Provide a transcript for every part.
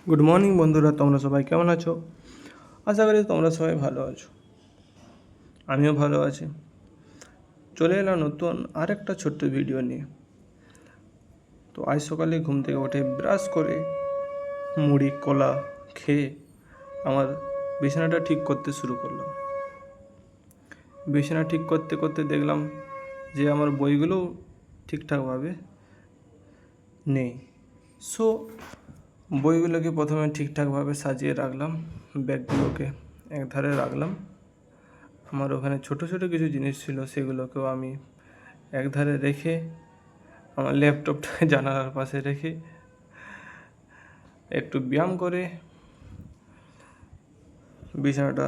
Good morning বন্ধুরা, তোমরা সবাই কেমন আছো? আশা করি তোমরা সবাই ভালো আছো। আমিও ভালো আছি। চলে এলাম নতুন আরেকটা ছোট্ট ভিডিও নিয়ে। তো আজ সকালে ঘুম থেকে উঠে ব্রাশ করে মুড়ি কলা খেয়ে আমার বিছানাটা ঠিক করতে শুরু করলাম। বিছানা ঠিক করতে করতে দেখলাম যে আমার বইগুলো ঠিকঠাকভাবে নেই। সো বইগুলোকে প্রথমে ঠিকঠাকভাবে সাজিয়ে রাখলাম, ব্যাগগুলোকে একধারে রাখলাম। আমার ওখানে ছোট ছোট কিছু জিনিস ছিল, সেগুলোকেও আমি একধারে রেখে আমার ল্যাপটপটা জানালার পাশে রেখে একটু ব্যায়াম করে বিছানাটা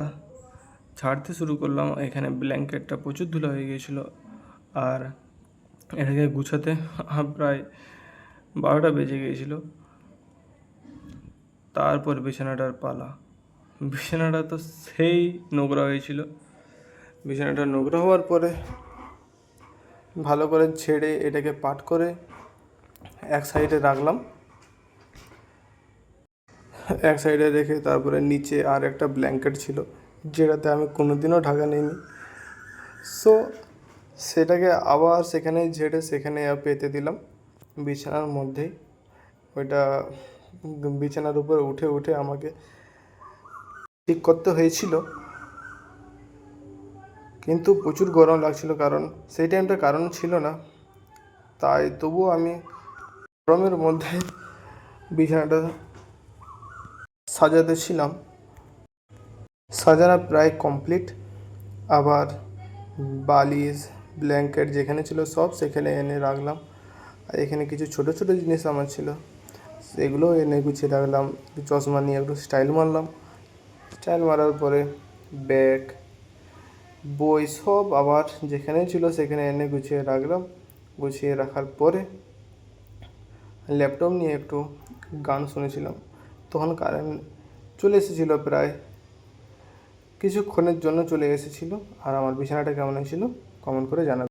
ছাড়তে শুরু করলাম। এখানে ব্ল্যাঙ্কেটটা প্রচুর ধুলো হয়ে গিয়েছিলো, আর এটাকে গুছাতে প্রায় 12টা বেজে গিয়েছিলো। তারপর বিছানাটার পালা। বিছানাটা তো সেই নোংরা হয়েছিল। বিছানাটা নোংরা হওয়ার পরে ভালো করে ছেড়ে এটাকে পাট করে এক সাইডে রাখলাম। এক সাইডে রেখে তারপরে নিচে আর একটা ব্ল্যাঙ্কেট ছিল, যেটাতে আমি কোনোদিনও ঢাকা নিইনি। সো সেটাকে আবার সেখানে ঝেড়ে সেখানে পেতে দিলাম বিছানার মধ্যেই। ওইটা বিছানার উপরে উঠে উঠে আমাকে ঠিক করতে হয়েছিল, কিন্তু প্রচুর গরম লাগছিল, কারণ সেই টাইমটা কারণ ছিল না। তাই তবুও আমি গরমের মধ্যে বিছানাটা সাজাতে ছিলাম। সাজানো প্রায় কমপ্লিট। আবার বালিশ ব্ল্যাঙ্কেট যেখানে ছিল সব সেখানে এনে রাখলাম। আর এখানে কিছু ছোট ছোট জিনিস আমার ছিল, সেগুলো এনে গুছিয়ে রাখলাম। চশমা নিয়ে একটু স্টাইল মারলাম। স্টাইল মারার পরে ব্যাগ বই সব আবার যেখানে ছিল সেখানে এনে গুছিয়ে রাখলাম। গুছিয়ে রাখার পরে ল্যাপটপ নিয়ে একটু গান শুনেছিলাম। তখন কারেন্ট চলে এসেছিলো, প্রায় কিছুক্ষণের জন্য চলে এসেছিলো। আর আমার বিছানাটা কেমন হয়েছিল কমেন্ট করে জানাবেন।